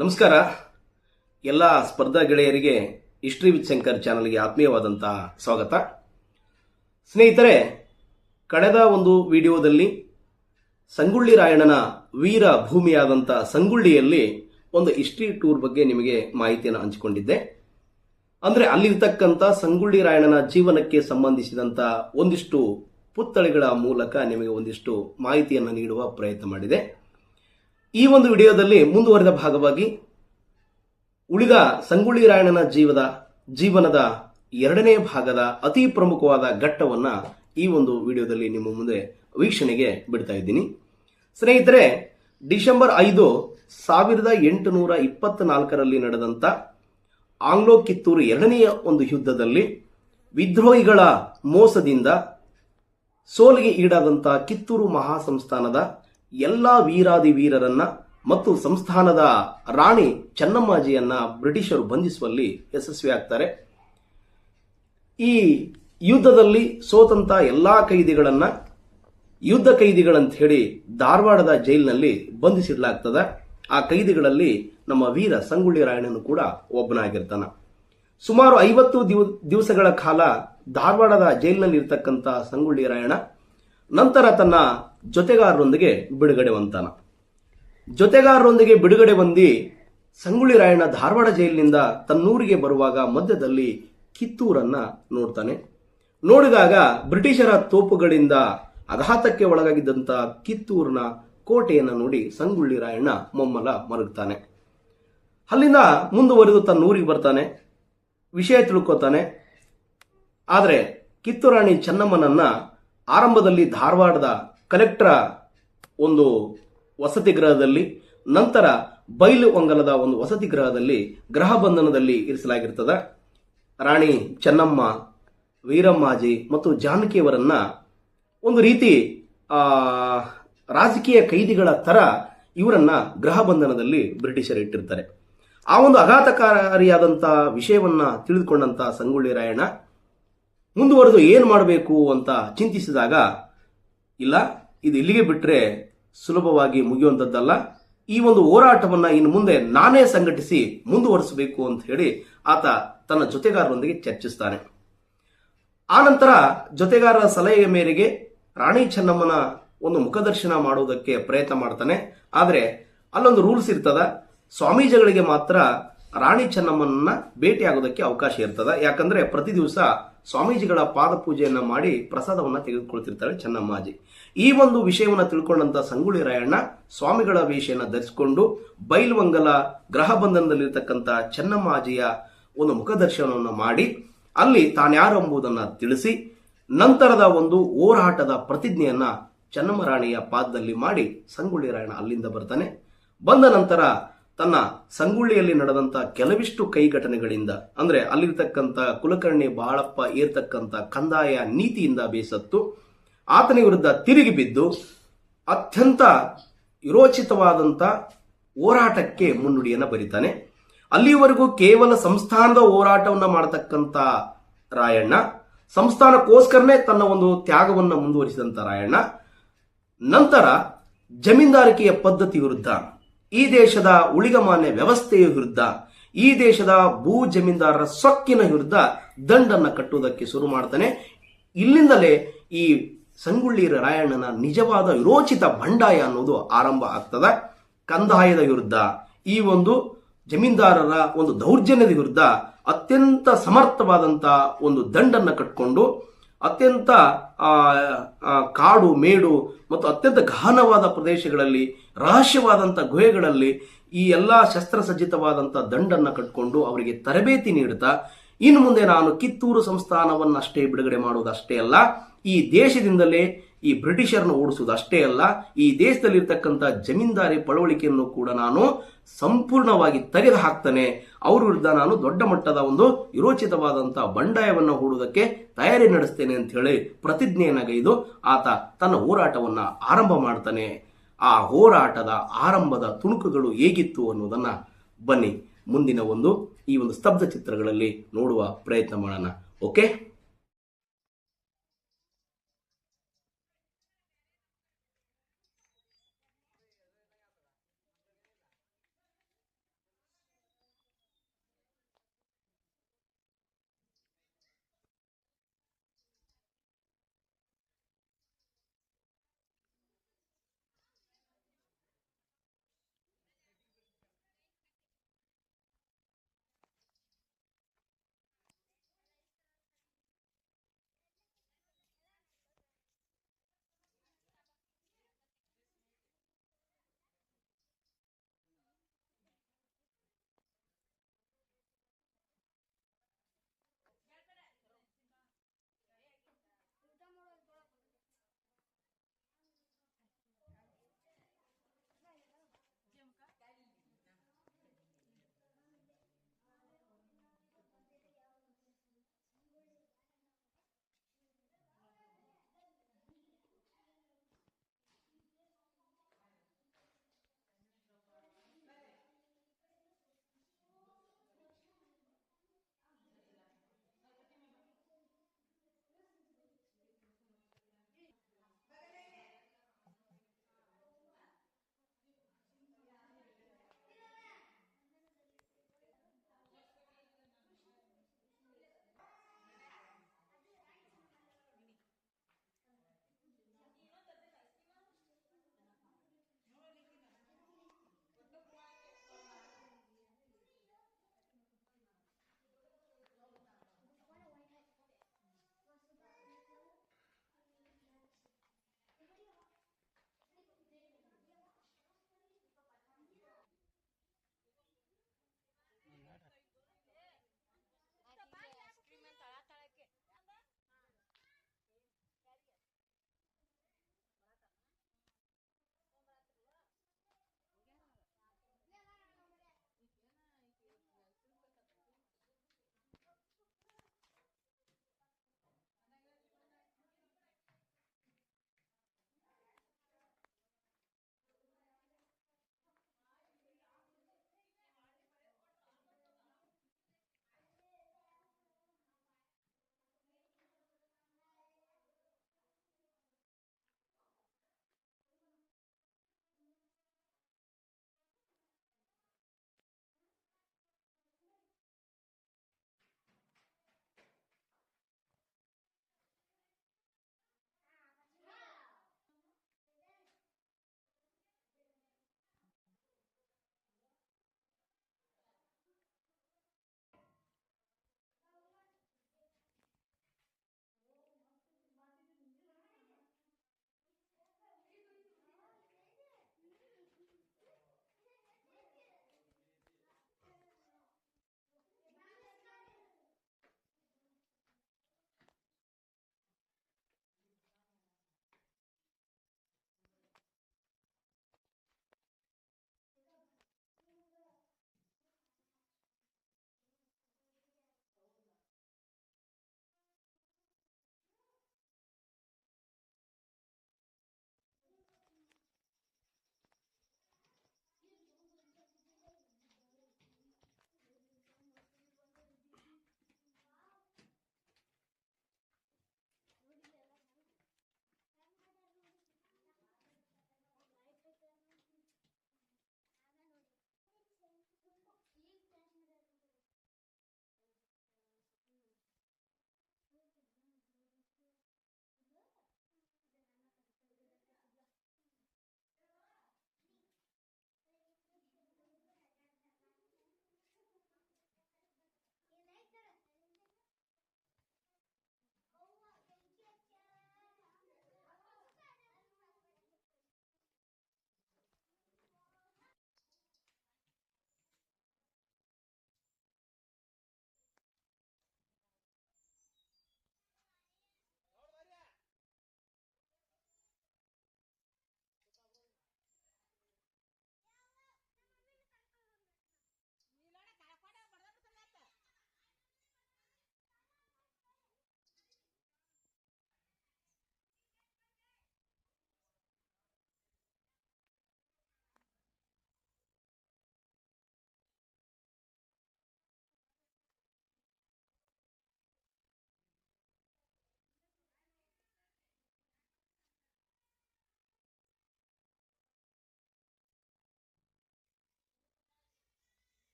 ನಮಸ್ಕಾರ. ಎಲ್ಲ ಸ್ಪರ್ಧಾ ಗೆಳೆಯರಿಗೆ ಹಿಸ್ಟ್ರಿ ವಿತ್ ಶಂಕರ್ ಚಾನಲ್ಗೆ ಆತ್ಮೀಯವಾದಂತಹ ಸ್ವಾಗತ. ಸ್ನೇಹಿತರೆ, ಕಳೆದ ಒಂದು ವಿಡಿಯೋದಲ್ಲಿ ಸಂಗೊಳ್ಳಿ ರಾಯಣ್ಣನ ವೀರ ಭೂಮಿಯಾದಂಥ ಸಂಗೊಳ್ಳಿಯಲ್ಲಿ ಒಂದು ಹಿಸ್ಟ್ರಿ ಟೂರ್ ಬಗ್ಗೆ ನಿಮಗೆ ಮಾಹಿತಿಯನ್ನು ಹಂಚಿಕೊಂಡಿದ್ದೆ. ಅಂದರೆ ಅಲ್ಲಿರ್ತಕ್ಕಂಥ ಸಂಗೊಳ್ಳಿ ರಾಯಣ್ಣನ ಜೀವನಕ್ಕೆ ಸಂಬಂಧಿಸಿದಂಥ ಒಂದಿಷ್ಟು ಪುತ್ಥಳಿಗಳ ಮೂಲಕ ನಿಮಗೆ ಒಂದಿಷ್ಟು ಮಾಹಿತಿಯನ್ನು ನೀಡುವ ಪ್ರಯತ್ನ ಮಾಡಿದೆ. ಈ ಒಂದು ವಿಡಿಯೋದಲ್ಲಿ ಮುಂದುವರೆದ ಭಾಗವಾಗಿ ಉಳಿದ ಸಂಗೊಳ್ಳಿ ರಾಯಣ್ಣನ ಜೀವನದ ಎರಡನೇ ಭಾಗದ ಅತಿ ಪ್ರಮುಖವಾದ ಘಟ್ಟವನ್ನ ಈ ಒಂದು ವಿಡಿಯೋದಲ್ಲಿ ನಿಮ್ಮ ಮುಂದೆ ವೀಕ್ಷಣೆಗೆ ಬಿಡ್ತಾ ಇದ್ದೀನಿ. ಸ್ನೇಹಿತರೆ, ಡಿಸೆಂಬರ್ 5, 1824ರಲ್ಲಿ ನಡೆದಂತ ಆಂಗ್ಲೋ ಕಿತ್ತೂರು ಎರಡನೆಯ ಒಂದು ಯುದ್ಧದಲ್ಲಿ ವಿದ್ರೋಹಿಗಳ ಮೋಸದಿಂದ ಸೋಲಿಗೆ ಈಡಾದಂತ ಕಿತ್ತೂರು ಮಹಾಸಂಸ್ಥಾನದ ಎಲ್ಲಾ ವೀರಾದಿ ವೀರರನ್ನ ಮತ್ತು ಸಂಸ್ಥಾನದ ರಾಣಿ ಚೆನ್ನಮ್ಮಾಜಿಯನ್ನ ಬ್ರಿಟಿಷರು ಬಂಧಿಸುವಲ್ಲಿ ಯಶಸ್ವಿಯಾಗ್ತಾರೆ. ಈ ಯುದ್ಧದಲ್ಲಿ ಸೋತಂತ ಎಲ್ಲಾ ಕೈದಿಗಳನ್ನ ಯುದ್ಧ ಕೈದಿಗಳಂತ ಹೇಳಿ ಧಾರವಾಡದ ಜೈಲಿನಲ್ಲಿ ಬಂಧಿಸಿಡಲಾಗ್ತದೆ. ಆ ಕೈದಿಗಳಲ್ಲಿ ನಮ್ಮ ವೀರ ಸಂಗೊಳ್ಳಿ ರಾಯಣ್ಣನು ಕೂಡ ಒಬ್ಬನಾಗಿರ್ತಾನ. ಸುಮಾರು 50 ದಿವಸಗಳ ಕಾಲ ಧಾರವಾಡದ ಜೈಲಿನಲ್ಲಿ ಇರ್ತಕ್ಕಂಥ ಸಂಗೊಳ್ಳಿ ರಾಯಣ್ಣ ನಂತರ ತನ್ನ ಜೊತೆಗಾರರೊಂದಿಗೆ ಬಿಡುಗಡೆ ಹೊಂತಾನ. ಜೊತೆಗಾರರೊಂದಿಗೆ ಬಿಡುಗಡೆ ಹೊಂದಿ ಸಂಗೊಳ್ಳಿ ರಾಯಣ್ಣ ಧಾರವಾಡ ಜೈಲಿನಿಂದ ತನ್ನೂರಿಗೆ ಬರುವಾಗ ಮಧ್ಯದಲ್ಲಿ ಕಿತ್ತೂರನ್ನ ನೋಡ್ತಾನೆ. ನೋಡಿದಾಗ ಬ್ರಿಟಿಷರ ತೋಪುಗಳಿಂದ ಆಘಾತಕ್ಕೆ ಒಳಗಾಗಿದ್ದಂತ ಕಿತ್ತೂರಿನ ಕೋಟೆಯನ್ನು ನೋಡಿ ಸಂಗೊಳ್ಳಿ ರಾಯಣ್ಣ ಮೊಮ್ಮಲ ಮರುಗ್ತಾನೆ. ಅಲ್ಲಿಂದ ಮುಂದುವರೆದು ತನ್ನೂರಿಗೆ ಬರ್ತಾನೆ, ವಿಷಯ ತಿಳ್ಕೊತಾನೆ. ಆದರೆ ಕಿತ್ತೂರಾಣಿ ಚೆನ್ನಮ್ಮನನ್ನ ಆರಂಭದಲ್ಲಿ ಧಾರವಾಡದ ಕಲೆಕ್ಟರ್ ಒಂದು ವಸತಿ ಗೃಹದಲ್ಲಿ, ನಂತರ ಬೈಲು ಒಂಗಲದ ಒಂದು ವಸತಿ ಗೃಹದಲ್ಲಿ ಗೃಹ ಬಂಧನದಲ್ಲಿ ಇರಿಸಲಾಗಿರ್ತದೆ. ರಾಣಿ ಚೆನ್ನಮ್ಮ, ವೀರಮ್ಮಾಜಿ ಮತ್ತು ಜಾನಕಿಯವರನ್ನ ಒಂದು ರೀತಿ ರಾಜಕೀಯ ಕೈದಿಗಳ ತರ ಇವರನ್ನ ಗೃಹ ಬಂಧನದಲ್ಲಿ ಬ್ರಿಟಿಷರು ಇಟ್ಟಿರ್ತಾರೆ. ಆ ಒಂದು ಆಘಾತಕಾರಿಯಾದಂತಹ ವಿಷಯವನ್ನ ತಿಳಿದುಕೊಂಡಂತ ಸಂಗೊಳ್ಳಿ ರಾಯಣ್ಣ ಮುಂದುವರೆದು ಏನು ಮಾಡಬೇಕು ಅಂತ ಚಿಂತಿಸಿದಾಗ, ಇಲ್ಲ, ಇದು ಇಲ್ಲಿಗೆ ಬಿಟ್ರೆ ಸುಲಭವಾಗಿ ಮುಗಿಯುವಂಥದ್ದಲ್ಲ, ಈ ಒಂದು ಹೋರಾಟವನ್ನ ಇನ್ನು ಮುಂದೆ ನಾನೇ ಸಂಘಟಿಸಿ ಮುಂದುವರಿಸಬೇಕು ಅಂತ ಹೇಳಿ ಆತ ತನ್ನ ಜೊತೆಗಾರರೊಂದಿಗೆ ಚರ್ಚಿಸ್ತಾನೆ. ಆನಂತರ ಜೊತೆಗಾರರ ಸಲಹೆಯ ಮೇರೆಗೆ ರಾಣಿ ಚೆನ್ನಮ್ಮನ ಒಂದು ಮುಖದರ್ಶನ ಮಾಡುವುದಕ್ಕೆ ಪ್ರಯತ್ನ ಮಾಡ್ತಾನೆ. ಆದರೆ ಅಲ್ಲೊಂದು ರೂಲ್ಸ್ ಇರ್ತದ, ಸ್ವಾಮೀಜಿಗಳಿಗೆ ಮಾತ್ರ ರಾಣಿ ಚೆನ್ನಮ್ಮನ ಭೇಟಿ ಆಗೋದಕ್ಕೆ ಅವಕಾಶ ಇರ್ತದ. ಯಾಕಂದ್ರೆ ಪ್ರತಿ ದಿವಸ ಸ್ವಾಮೀಜಿಗಳ ಪಾದ ಪೂಜೆಯನ್ನ ಮಾಡಿ ಪ್ರಸಾದವನ್ನ ತೆಗೆದುಕೊಳ್ತಿರ್ತಾಳೆ ಚೆನ್ನಮ್ಮಾಜಿ. ಈ ಒಂದು ವಿಷಯವನ್ನ ತಿಳ್ಕೊಂಡಂತ ಸಂಗೊಳ್ಳಿ ರಾಯಣ್ಣ ಸ್ವಾಮಿಗಳ ವೇಷವನ್ನು ಧರಿಸಿಕೊಂಡು ಬೈಲ್ವಂಗಲ ಗೃಹ ಬಂಧನದಲ್ಲಿರ್ತಕ್ಕಂಥ ಚೆನ್ನಮ್ಮಾಜಿಯ ಒಂದು ಮುಖದರ್ಶನವನ್ನು ಮಾಡಿ ಅಲ್ಲಿ ತಾನ್ಯಾರು ಎಂಬುದನ್ನು ತಿಳಿಸಿ ನಂತರದ ಒಂದು ಹೋರಾಟದ ಪ್ರತಿಜ್ಞೆಯನ್ನ ಚೆನ್ನಮ್ಮ ರಾಣಿಯ ಪಾದದಲ್ಲಿ ಮಾಡಿ ಸಂಗೊಳ್ಳಿ ರಾಯಣ್ಣ ಅಲ್ಲಿಂದ ಬರ್ತಾನೆ. ಬಂದ ನಂತರ ತನ್ನ ಸಂಗೊಳ್ಳಿಯಲ್ಲಿ ನಡೆದಂತ ಕೆಲವಿಷ್ಟು ಕೈ ಘಟನೆಗಳಿಂದ, ಅಂದ್ರೆ ಅಲ್ಲಿರ್ತಕ್ಕಂಥ ಕುಲಕರ್ಣಿ ಬಾಳಪ್ಪ ಏರ್ತಕ್ಕಂಥ ಕಂದಾಯ ನೀತಿಯಿಂದ ಬೇಸತ್ತು ಆತನ ವಿರುದ್ಧ ತಿರುಗಿ ಬಿದ್ದು ಅತ್ಯಂತ ವಿರೋಚಿತವಾದಂತ ಹೋರಾಟಕ್ಕೆ ಮುನ್ನುಡಿಯನ್ನ ಬರೀತಾನೆ. ಅಲ್ಲಿಯವರೆಗೂ ಕೇವಲ ಸಂಸ್ಥಾನದ ಹೋರಾಟವನ್ನ ಮಾಡತಕ್ಕಂತ ರಾಯಣ್ಣ, ಸಂಸ್ಥಾನಕ್ಕೋಸ್ಕರನೇ ತನ್ನ ಒಂದು ತ್ಯಾಗವನ್ನ ಮುಂದುವರಿಸಿದಂತ ರಾಯಣ್ಣ ನಂತರ ಜಮೀನ್ದಾರಿಕೆಯ ಪದ್ಧತಿ ವಿರುದ್ಧ, ಈ ದೇಶದ ಉಳಿಗಮಾನ್ಯ ವ್ಯವಸ್ಥೆಯ ವಿರುದ್ಧ, ಈ ದೇಶದ ಭೂ ಜಮೀನ್ದಾರರ ಸೊಕ್ಕಿನ ವಿರುದ್ಧ ದಂಡನ್ನ ಕಟ್ಟುವುದಕ್ಕೆ ಶುರು ಮಾಡ್ತಾನೆ. ಇಲ್ಲಿಂದಲೇ ಈ ಸಂಗೊಳ್ಳಿ ರಾಯಣ್ಣನ ನಿಜವಾದ ವಿರೋಚಿತ ಬಂಡಾಯ ಅನ್ನೋದು ಆರಂಭ ಆಗ್ತದ. ಕಂದಾಯದ ವಿರುದ್ಧ, ಈ ಒಂದು ಜಮೀನ್ದಾರರ ಒಂದು ದೌರ್ಜನ್ಯದ ವಿರುದ್ಧ ಅತ್ಯಂತ ಸಮರ್ಥವಾದಂತ ಒಂದು ದಂಡನ್ನ ಕಟ್ಕೊಂಡು ಅತ್ಯಂತ ಕಾಡು ಮೇಡು ಮತ್ತು ಅತ್ಯಂತ ಗಹನವಾದ ಪ್ರದೇಶಗಳಲ್ಲಿ, ರಹಸ್ಯವಾದಂಥ ಗುಹೆಗಳಲ್ಲಿ ಈ ಎಲ್ಲ ಶಸ್ತ್ರಸಜ್ಜಿತವಾದಂಥ ದಂಡನ್ನ ಕಟ್ಕೊಂಡು ಅವರಿಗೆ ತರಬೇತಿ ನೀಡುತ್ತಾ, ಇನ್ನು ಮುಂದೆ ನಾನು ಕಿತ್ತೂರು ಸಂಸ್ಥಾನವನ್ನಷ್ಟೇ ಬಿಡುಗಡೆ ಮಾಡುವುದಷ್ಟೇ ಅಲ್ಲ, ಈ ದೇಶದಿಂದಲೇ ಈ ಬ್ರಿಟಿಷರನ್ನು ಓಡಿಸುವುದು ಅಷ್ಟೇ ಅಲ್ಲ, ಈ ದೇಶದಲ್ಲಿರ್ತಕ್ಕಂಥ ಜಮೀನ್ದಾರಿ ಪಳವಳಿಕೆಯನ್ನು ಕೂಡ ನಾನು ಸಂಪೂರ್ಣವಾಗಿ ತೆಗೆದು ಹಾಕ್ತಾನೆ, ಅವ್ರ ವಿರುದ್ಧ ನಾನು ದೊಡ್ಡ ಮಟ್ಟದ ಒಂದು ವಿರೋಚಿತವಾದಂತಹ ಬಂಡಾಯವನ್ನು ಹೂಡುವುದಕ್ಕೆ ತಯಾರಿ ನಡೆಸ್ತೇನೆ ಅಂತ ಹೇಳಿ ಪ್ರತಿಜ್ಞೆಯನ್ನಗೈದು ಆತ ತನ್ನ ಹೋರಾಟವನ್ನ ಆರಂಭ ಮಾಡ್ತಾನೆ. ಆ ಹೋರಾಟದ ಆರಂಭದ ತುಣುಕುಗಳು ಹೇಗಿತ್ತು ಅನ್ನೋದನ್ನ ಬನ್ನಿ ಮುಂದಿನ ಈ ಒಂದು ಸ್ತಬ್ಧ ಚಿತ್ರಗಳಲ್ಲಿ ನೋಡುವ ಪ್ರಯತ್ನ ಮಾಡೋಣ. ಓಕೆ.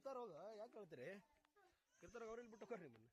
ಇರ್ತಾರ ಹೋಗ ಯಾಕೆ ಹೇಳ್ತೀರಿ ಇರ್ತಾರ ಅವ್ರಲ್ಲಿ ಬಿಟ್ಟು ಹೋಗ್ರಿ ನಿಮ್ಮನ್ನ